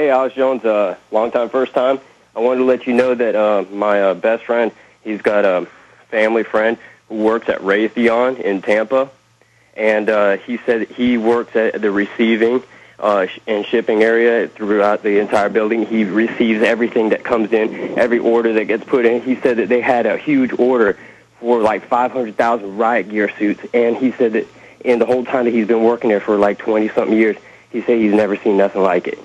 Hey, Alex Jones, long time, first time. I wanted to let you know that my best friend, he's got a family friend who works at Raytheon in Tampa, and he said he works at the receiving and shipping area throughout the entire building. He receives everything that comes in, every order that gets put in. He said that they had a huge order for like 500,000 riot gear suits, and he said that in the whole time that he's been working there for like 20-something years, he said he's never seen nothing like it.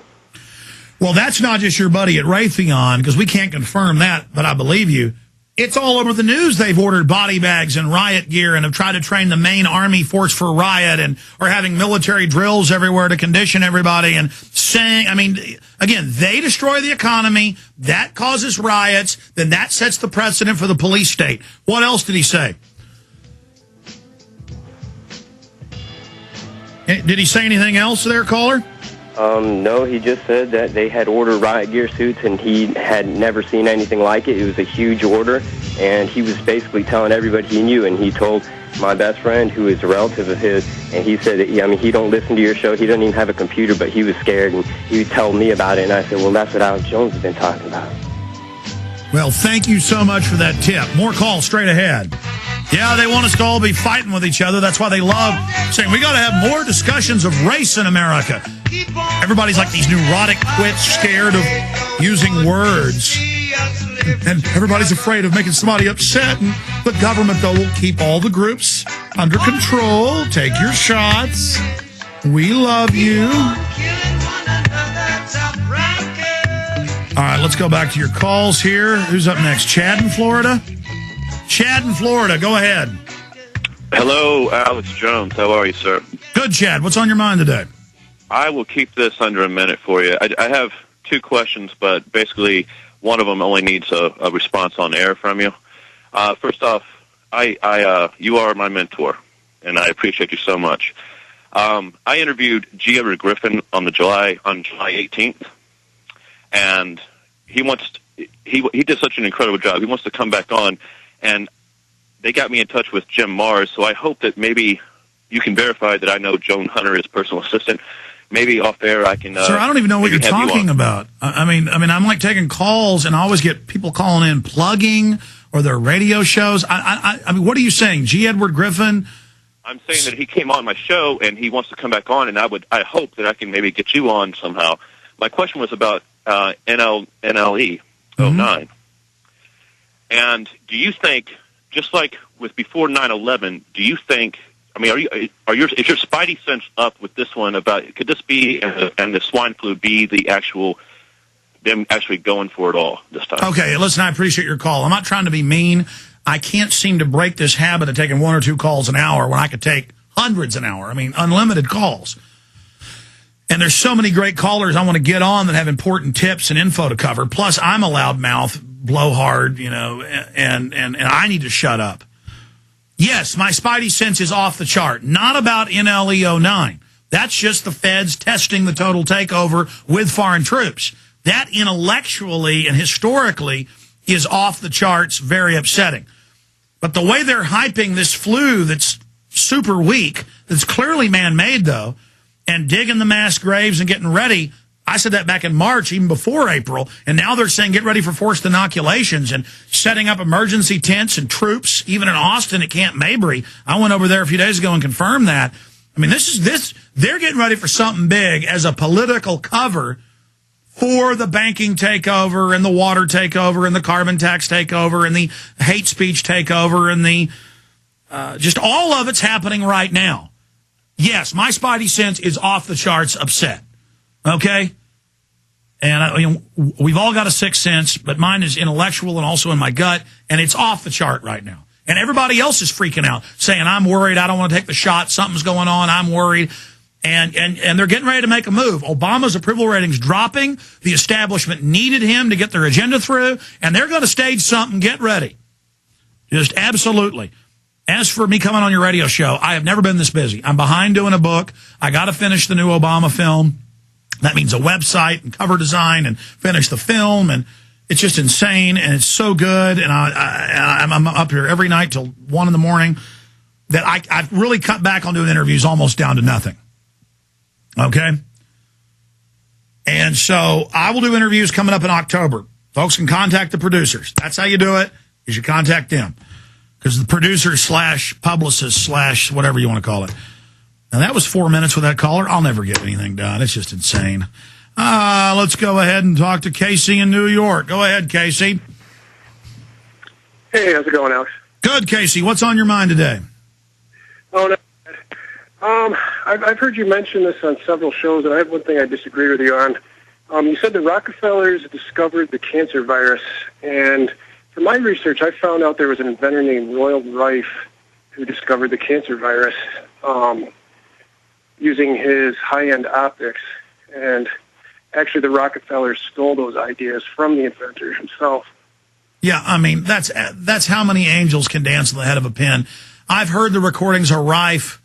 Well, that's not just your buddy at Raytheon, because we can't confirm that, but I believe you. It's all over the news. They've ordered body bags and riot gear and have tried to train the main army force for riot and are having military drills everywhere to condition everybody and saying, I mean, again, they destroy the economy. That causes riots. Then that sets the precedent for the police state. What else did he say? Did he say anything else there, caller? No, he just said that they had ordered riot gear suits, and he had never seen anything like it. It was a huge order, and he was basically telling everybody he knew, and he told my best friend, who is a relative of his, and he said that, he don't listen to your show, he doesn't even have a computer, but he was scared, and he would tell me about it, and I said, well, that's what Alex Jones has been talking about. Well, thank you so much for that tip. More calls straight ahead. Yeah, they want us to all be fighting with each other. That's why they love saying we got to have more discussions of race in America. Everybody's like these neurotic quits, scared of using words. And everybody's afraid of making somebody upset. And the government, though, will keep all the groups under control. Take your shots. We love you. All right, let's go back to your calls here. Who's up next? Chad in Florida? Chad in Florida, go ahead. Hello, Alex Jones. How are you, sir? Good, Chad. What's on your mind today? I will keep this under a minute for you. I have two questions, but basically one of them only needs a response on air from you. First off, you are my mentor, and I appreciate you so much. I interviewed G. Edward Griffin on July 18th, and he did such an incredible job. He wants to come back on, and they got me in touch with Jim Mars, so I hope that maybe you can verify that I know Joan Hunter, his personal assistant. Maybe off air I can... Sir, I don't even know what you're talking about. I mean, I'm like taking calls, and I always get people calling in plugging or their radio shows. I mean, what are you saying? G. Edward Griffin? I'm saying that he came on my show, and he wants to come back on, and I hope that I can maybe get you on somehow. My question was about NLE 09. Mm-hmm. And do you think, just like with before 9/11, do you think, I mean, is your spidey sense up with this one about, could this be, and the swine flu be them actually going for it all this time? Okay, listen, I appreciate your call. I'm not trying to be mean. I can't seem to break this habit of taking 1 or 2 calls an hour when I could take hundreds an hour. I mean, unlimited calls. And there's so many great callers I want to get on that have important tips and info to cover. Plus, I'm a loudmouth, blowhard, and I need to shut up. Yes, my spidey sense is off the chart. Not about NLE 09. That's just the feds testing the total takeover with foreign troops. That intellectually and historically is off the charts, very upsetting. But the way they're hyping this flu that's super weak, that's clearly man-made, though, and digging the mass graves and getting ready, I said that back in March, even before April, and now they're saying get ready for forced inoculations and setting up emergency tents and troops, even in Austin at Camp Mabry. I went over there a few days ago and confirmed that. I mean, they're getting ready for something big as a political cover for the banking takeover and the water takeover and the carbon tax takeover and the hate speech takeover and the just all of it's happening right now. Yes, my spidey sense is off the charts upset. Okay? And we've all got a sixth sense, but mine is intellectual and also in my gut, and it's off the chart right now. And everybody else is freaking out, saying, I'm worried, I don't want to take the shot, something's going on, I'm worried. And they're getting ready to make a move. Obama's approval rating's dropping. The establishment needed him to get their agenda through, and they're going to stage something. Get ready. Just absolutely. As for me coming on your radio show, I have never been this busy. I'm behind doing a book. I got to finish the new Obama film. That means a website and cover design and finish the film, and it's just insane, and it's so good, and I'm up here every night till 1 in the morning that I've really cut back on doing interviews almost down to nothing. Okay? And so I will do interviews coming up in October. Folks can contact the producers. That's how you do it, is you contact them. Because the producer slash publicist slash whatever you want to call it. Now, that was 4 minutes with that caller. I'll never get anything done. It's just insane. Let's go ahead and talk to Casey in New York. Go ahead, Casey. Hey, how's it going, Alex? Good, Casey. What's on your mind today? Oh, no. I've heard you mention this on several shows, and I have one thing I disagree with you on. You said the Rockefellers discovered the cancer virus, and from my research, I found out there was an inventor named Royal Rife who discovered the cancer virus using his high-end optics, and actually the Rockefellers stole those ideas from the inventor himself. Yeah, I mean, that's how many angels can dance on the head of a pin. I've heard the recordings of Rife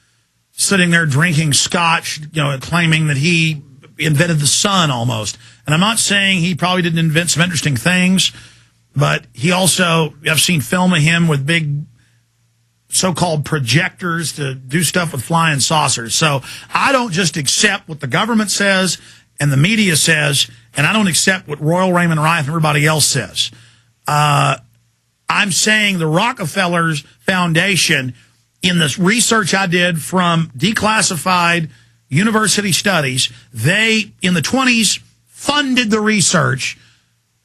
sitting there drinking scotch, claiming that he invented the sun almost. And I'm not saying he probably didn't invent some interesting things, but he also, I've seen film of him with big so-called projectors to do stuff with flying saucers. So I don't just accept what the government says and the media says, and I don't accept what Royal Raymond Rife and everybody else says. I'm saying the Rockefellers Foundation, in this research I did from declassified university studies, they, in the 20s, funded the research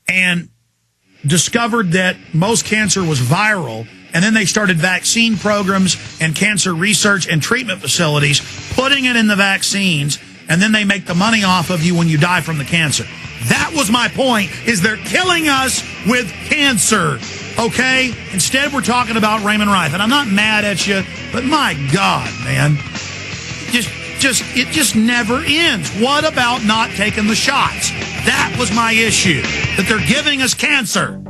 and discovered that most cancer was viral, and then they started vaccine programs and cancer research and treatment facilities, putting it in the vaccines, and then they make the money off of you when you die from the cancer. That was my point, is they're killing us with cancer, okay? Instead, we're talking about Raymond Rife, and I'm not mad at you, but my God, man, it just never ends. What about not taking the shots? That was my issue, that they're giving us cancer.